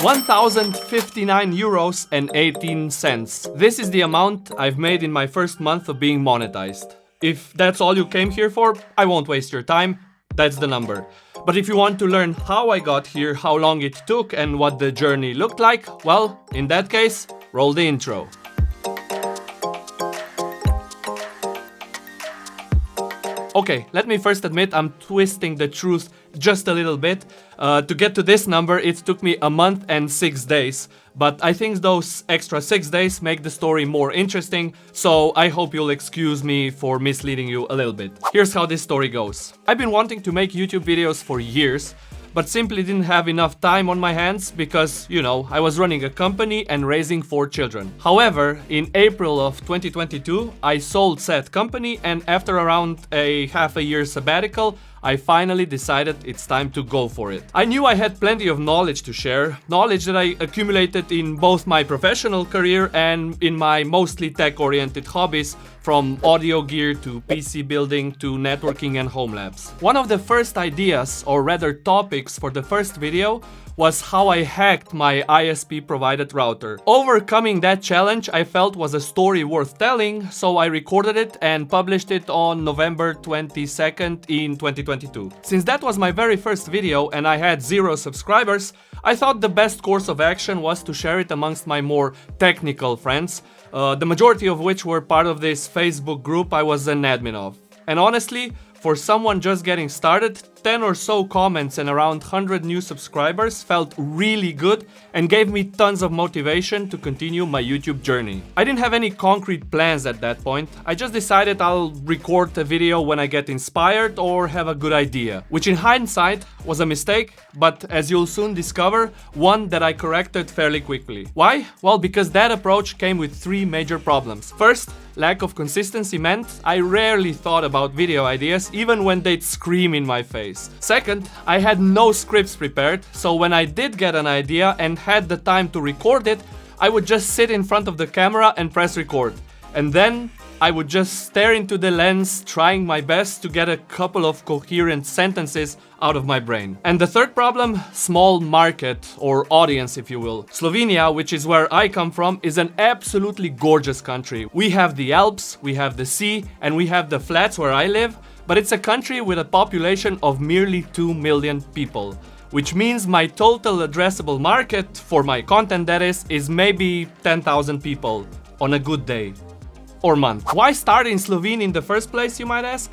1,059 euros and 18 cents. This is the amount I've made in my first month of being monetized. If that's all you came here for, I won't waste your time. That's the number. But if you want to learn how I got here, how long it took, and what the journey looked like, well, in that case, roll the intro. Okay, let me first admit I'm twisting the truth just a little bit. To get to this number, it took me a month and 6 days. But I think those extra 6 days make the story more interesting, so I hope you'll excuse me for misleading you a little bit. Here's how this story goes. I've been wanting to make YouTube videos for years, but simply didn't have enough time on my hands because, you know, I was running a company and raising 4 children. However, in April of 2022, I sold said company, and after around a half a year sabbatical, I finally decided it's time to go for it. I knew I had plenty of knowledge to share, knowledge that I accumulated in both my professional career and in my mostly tech-oriented hobbies, from audio gear to PC building to networking and home labs. One of the first ideas, or rather topics for the first video, was how I hacked my ISP provided router. Overcoming that challenge I felt was a story worth telling, so I recorded it and published it on November 22nd in 2022. Since that was my very first video and I had 0 subscribers, I thought the best course of action was to share it amongst my more technical friends, the majority of which were part of this Facebook group I was an admin of. And honestly, for someone just getting started, 10 or so comments and around 100 new subscribers felt really good and gave me tons of motivation to continue my YouTube journey. I didn't have any concrete plans at that point. I just decided I'll record a video when I get inspired or have a good idea, which in hindsight was a mistake, but as you'll soon discover, one that I corrected fairly quickly. Why? Well, because that approach came with 3 major problems. First, lack of consistency meant I rarely thought about video ideas even when they'd scream in my face. Second, I had no scripts prepared, so when I did get an idea and had the time to record it, I would just sit in front of the camera and press record. And then I would just stare into the lens, trying my best to get a couple of coherent sentences out of my brain. And the third problem, small market, or audience if you will. Slovenia, which is where I come from, is an absolutely gorgeous country. We have the Alps, we have the sea, and we have the flats where I live, but it's a country with a population of merely 2 million people. Which means my total addressable market, for my content that is maybe 10,000 people on a good day. Or month. Why start in Slovene in the first place, you might ask?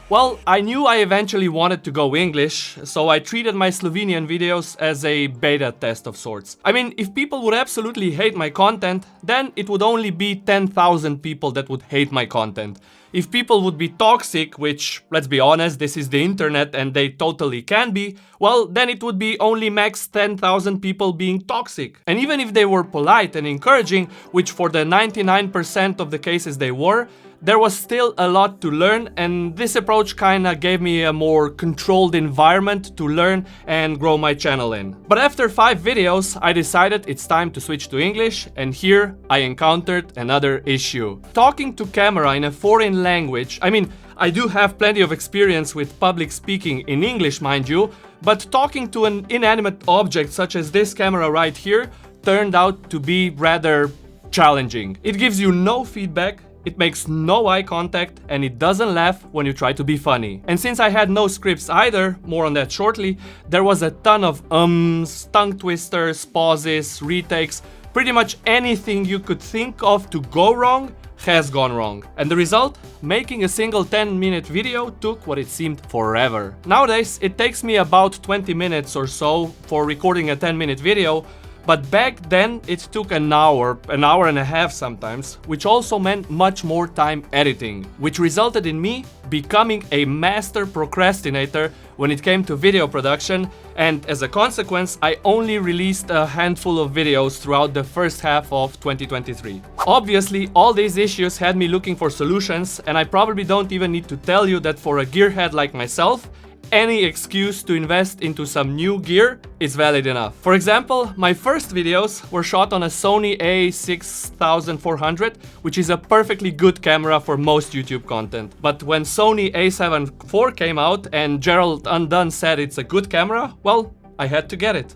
Well, I knew I eventually wanted to go English, so I treated my Slovenian videos as a beta test of sorts. I mean, if people would absolutely hate my content, then it would only be 10,000 people that would hate my content. If people would be toxic, which, let's be honest, this is the internet and they totally can be, well, then it would be only max 10,000 people being toxic. And even if they were polite and encouraging, which for the 99% of the cases they were, there was still a lot to learn, and this approach kinda gave me a more controlled environment to learn and grow my channel in. But after 5 videos, I decided it's time to switch to English, and here I encountered another issue. Talking to camera in a foreign language, I mean, I do have plenty of experience with public speaking in English, mind you, but talking to an inanimate object such as this camera right here turned out to be rather challenging. It gives you no feedback, it makes no eye contact, and it doesn't laugh when you try to be funny. And since I had no scripts either, more on that shortly, there was a ton of ums, tongue twisters, pauses, retakes, pretty much anything you could think of to go wrong has gone wrong. And the result? Making a single 10-minute video took what it seemed forever. Nowadays, it takes me about 20 minutes or so for recording a 10-minute video, but back then it took an hour and a half sometimes, which also meant much more time editing, which resulted in me becoming a master procrastinator when it came to video production, and as a consequence, I only released a handful of videos throughout the first half of 2023. Obviously, all these issues had me looking for solutions, and I probably don't even need to tell you that for a gearhead like myself, any excuse to invest into some new gear is valid enough. For example, my first videos were shot on a Sony a6400, which is a perfectly good camera for most YouTube content. But when Sony a7 IV came out and Gerald Undone said it's a good camera, well, I had to get it.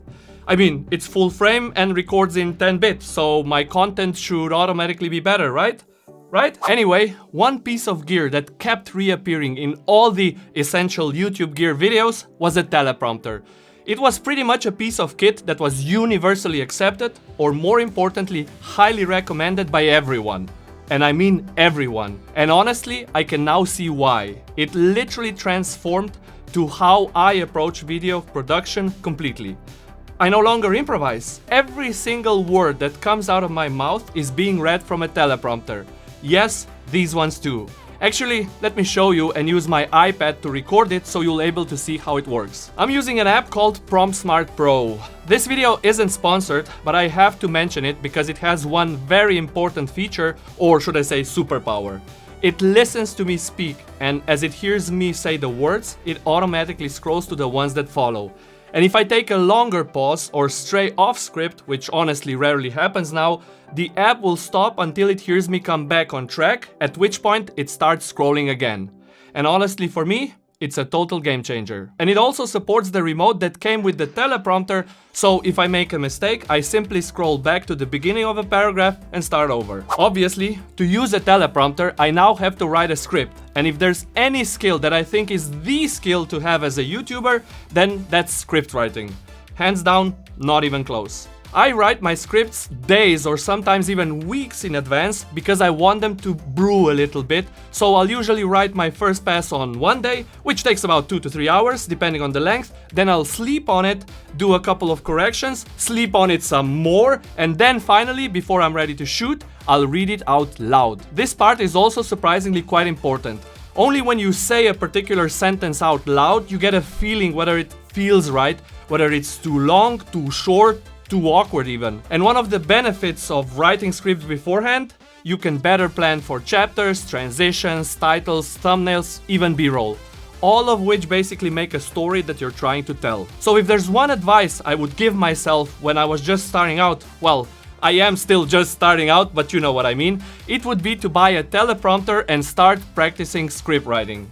I mean, it's full frame and records in 10-bit, so my content should automatically be better, right? Right? Anyway, one piece of gear that kept reappearing in all the essential YouTube gear videos was a teleprompter. It was pretty much a piece of kit that was universally accepted, or more importantly, highly recommended by everyone. And I mean everyone. And honestly, I can now see why. It literally transformed to how I approach video production completely. I no longer improvise. Every single word that comes out of my mouth is being read from a teleprompter. Yes, these ones too. Actually, let me show you and use my iPad to record it so you'll able to see how it works. I'm using an app called PromptSmart Pro. This video isn't sponsored, but I have to mention it because it has one very important feature, or should I say superpower. It listens to me speak, and as it hears me say the words, it automatically scrolls to the ones that follow. And if I take a longer pause or stray off script, which honestly rarely happens now, the app will stop until it hears me come back on track, at which point it starts scrolling again. And honestly for me, it's a total game changer. And it also supports the remote that came with the teleprompter, so if I make a mistake, I simply scroll back to the beginning of a paragraph and start over. Obviously, to use a teleprompter, I now have to write a script. And if there's any skill that I think is the skill to have as a YouTuber, then that's script writing. Hands down, not even close. I write my scripts days or sometimes even weeks in advance because I want them to brew a little bit, so I'll usually write my first pass on one day, which takes about 2 to 3 hours depending on the length, then I'll sleep on it, do a couple of corrections, sleep on it some more, and then finally, before I'm ready to shoot, I'll read it out loud. This part is also surprisingly quite important. Only when you say a particular sentence out loud, you get a feeling whether it feels right, whether it's too long, too short, too awkward even. And one of the benefits of writing scripts beforehand, you can better plan for chapters, transitions, titles, thumbnails, even B-roll. All of which basically make a story that you're trying to tell. So if there's one advice I would give myself when I was just starting out, well, I am still just starting out, but you know what I mean, it would be to buy a teleprompter and start practicing script writing.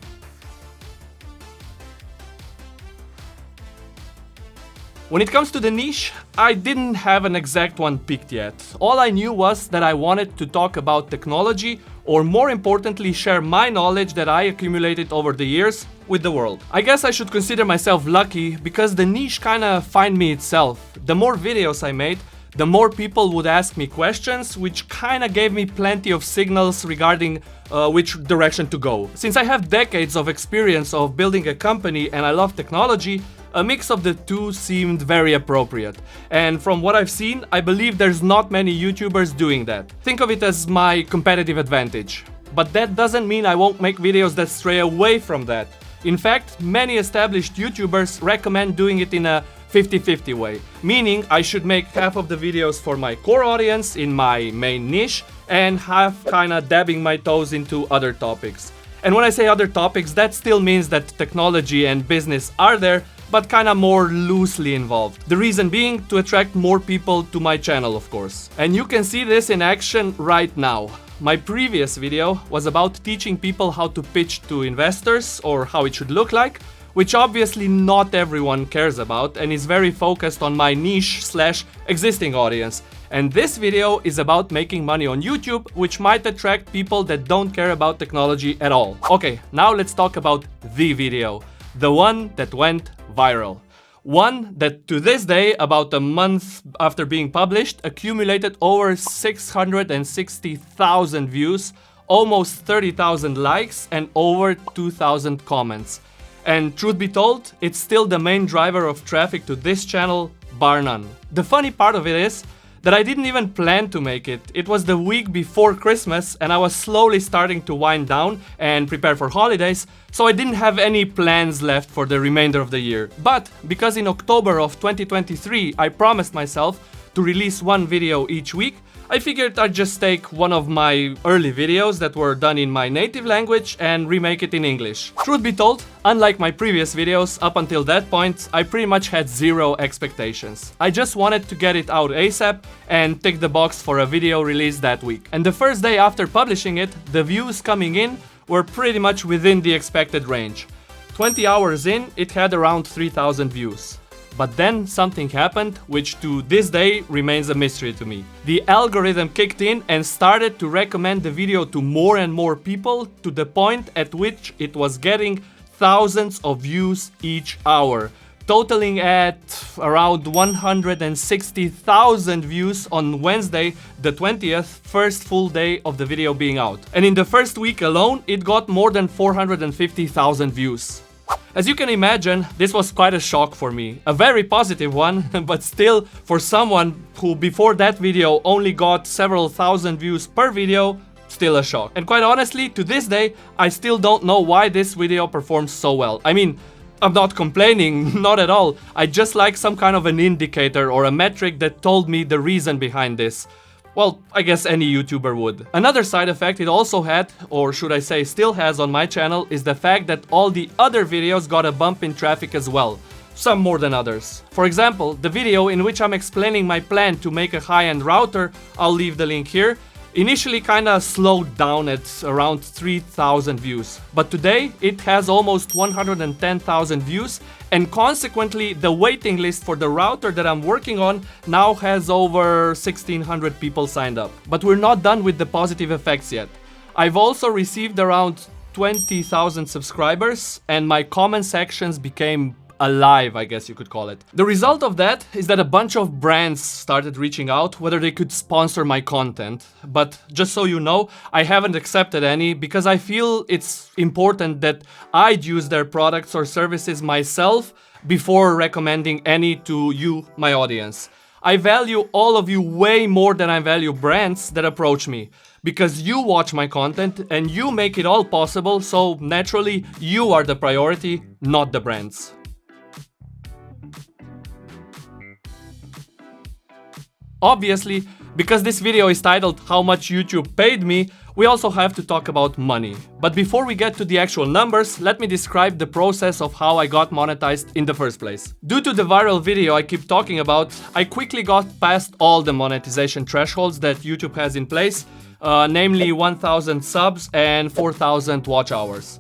When it comes to the niche, I didn't have an exact one picked yet. All I knew was that I wanted to talk about technology, or more importantly share my knowledge that I accumulated over the years with the world. I guess I should consider myself lucky because the niche kinda find me itself. The more videos I made, the more people would ask me questions, which kinda gave me plenty of signals regarding which direction to go. Since I have decades of experience of building a company and I love technology, a mix of the two seemed very appropriate. And from what I've seen, I believe there's not many YouTubers doing that. Think of it as my competitive advantage. But that doesn't mean I won't make videos that stray away from that. In fact, many established YouTubers recommend doing it in a 50-50 way, meaning I should make half of the videos for my core audience in my main niche and half kinda dabbing my toes into other topics. And when I say other topics, that still means that technology and business are there, but kinda more loosely involved. The reason being to attract more people to my channel, of course. And you can see this in action right now. My previous video was about teaching people how to pitch to investors, or how it should look like, which obviously not everyone cares about and is very focused on my niche/existing audience. And this video is about making money on YouTube, which might attract people that don't care about technology at all. Okay, now let's talk about the video. The one that went viral. One that to this day, about a month after being published, accumulated over 660,000 views, almost 30,000 likes and over 2,000 comments. And truth be told, it's still the main driver of traffic to this channel, bar none. The funny part of it is that I didn't even plan to make it. It was the week before Christmas and I was slowly starting to wind down and prepare for holidays, so I didn't have any plans left for the remainder of the year. But because in October of 2023 I promised myself to release one video each week, I figured I'd just take one of my early videos that were done in my native language and remake it in English. Truth be told, unlike my previous videos, up until that point, I pretty much had zero expectations. I just wanted to get it out ASAP and tick the box for a video released that week. And the first day after publishing it, the views coming in were pretty much within the expected range. 20 hours in, it had around 3,000 views. But then something happened, which to this day remains a mystery to me. The algorithm kicked in and started to recommend the video to more and more people, to the point at which it was getting thousands of views each hour, totaling at around 160,000 views on Wednesday, the 20th, first full day of the video being out. And in the first week alone, it got more than 450,000 views. As you can imagine, this was quite a shock for me. A very positive one, but still, for someone who before that video only got several thousand views per video, still a shock. And quite honestly, to this day, I still don't know why this video performs so well. I mean, I'm not complaining, not at all. I just like some kind of an indicator or a metric that told me the reason behind this. Well, I guess any YouTuber would. Another side effect it also had, or should I say still has on my channel, is the fact that all the other videos got a bump in traffic as well. Some more than others. For example, the video in which I'm explaining my plan to make a high-end router, I'll leave the link here, initially kinda slowed down at around 3,000 views. But today it has almost 110,000 views, and consequently the waiting list for the router that I'm working on now has over 1,600 people signed up. But we're not done with the positive effects yet. I've also received around 20,000 subscribers, and my comment sections became alive, I guess you could call it. The result of that is that a bunch of brands started reaching out whether they could sponsor my content. But just so you know, I haven't accepted any because I feel it's important that I'd use their products or services myself before recommending any to you, my audience. I value all of you way more than I value brands that approach me. Because you watch my content and you make it all possible, so naturally you are the priority, not the brands. Obviously, because this video is titled How Much YouTube Paid Me, we also have to talk about money. But before we get to the actual numbers, let me describe the process of how I got monetized in the first place. Due to the viral video I keep talking about, I quickly got past all the monetization thresholds that YouTube has in place, namely 1,000 subs and 4,000 watch hours.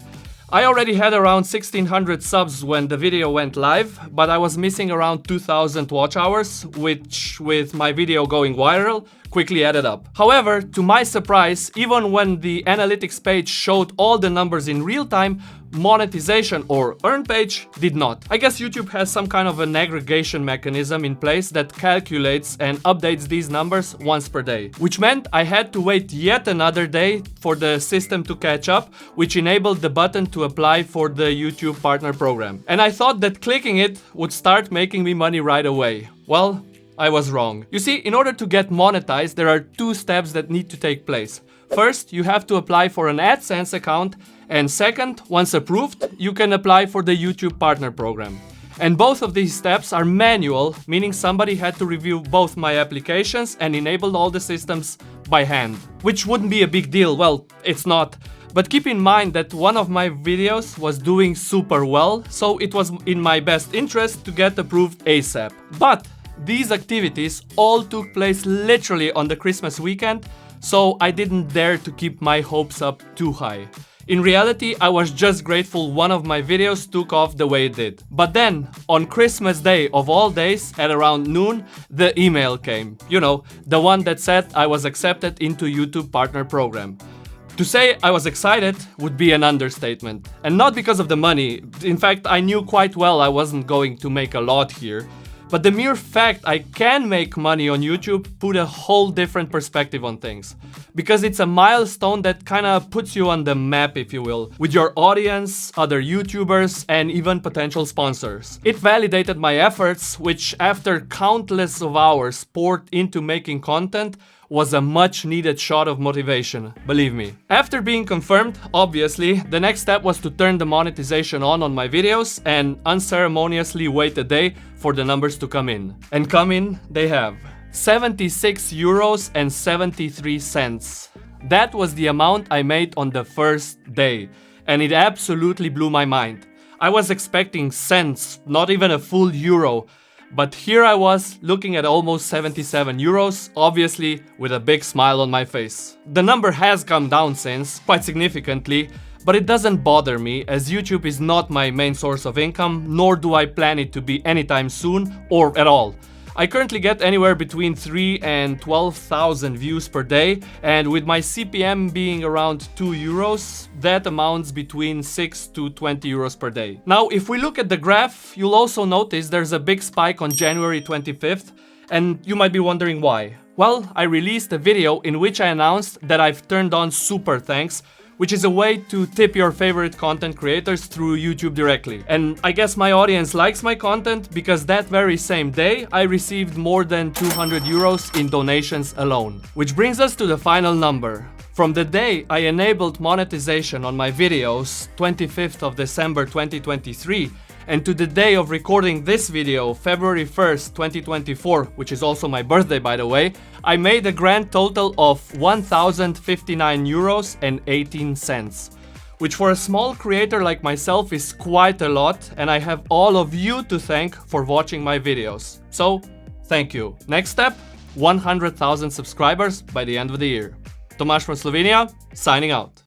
I already had around 1,600 subs when the video went live, but I was missing around 2,000 watch hours, which, with my video going viral, quickly added up. However, to my surprise, even when the analytics page showed all the numbers in real time, monetization or earn page did not. I guess YouTube has some kind of an aggregation mechanism in place that calculates and updates these numbers once per day, which meant I had to wait yet another day for the system to catch up, which enabled the button to apply for the YouTube Partner Program. And I thought that clicking it would start making me money right away. Well, I was wrong. You see, in order to get monetized, there are two steps that need to take place. First, you have to apply for an AdSense account, and second, once approved, you can apply for the YouTube Partner Program. And both of these steps are manual, meaning somebody had to review both my applications and enable all the systems by hand. Which wouldn't be a big deal, well, it's not. But keep in mind that one of my videos was doing super well, so it was in my best interest to get approved ASAP. But these activities all took place literally on the Christmas weekend, so I didn't dare to keep my hopes up too high. In reality, I was just grateful one of my videos took off the way it did. But then, on Christmas Day of all days, at around noon, the email came. You know, the one that said I was accepted into YouTube Partner Program. To say I was excited would be an understatement. And not because of the money. In fact, I knew quite well I wasn't going to make a lot here. But the mere fact I can make money on YouTube put a whole different perspective on things. Because it's a milestone that kinda puts you on the map, if you will, with your audience, other YouTubers, and even potential sponsors. It validated my efforts, which after countless of hours poured into making content, was a much needed shot of motivation, believe me. After being confirmed, obviously, the next step was to turn the monetization on my videos and unceremoniously wait a day for the numbers to come in. And come in, they have. 76 euros and 73 cents. That was the amount I made on the first day, and it absolutely blew my mind. I was expecting cents, not even a full euro. But here I was, looking at almost 77 euros, obviously with a big smile on my face. The number has come down since, quite significantly, But it doesn't bother me, as YouTube is not my main source of income, nor do I plan it to be anytime soon or at all. I currently get anywhere between 3 and 12,000 views per day, and with my CPM being around 2 euros, that amounts between 6 to 20 euros per day. Now, if we look at the graph, you'll also notice there's a big spike on January 25th, and you might be wondering why. Well, I released a video in which I announced that I've turned on Super Thanks, which is a way to tip your favorite content creators through YouTube directly. And I guess my audience likes my content because that very same day I received more than 200 euros in donations alone. Which brings us to the final number. From the day I enabled monetization on my videos, 25th of December 2023, and to the day of recording this video, February 1st, 2024, which is also my birthday by the way, I made a grand total of 1,059 euros and 18 cents. Which for a small creator like myself is quite a lot, and I have all of you to thank for watching my videos. So, thank you. Next step, 100,000 subscribers by the end of the year. Tomasz from Slovenia, signing out.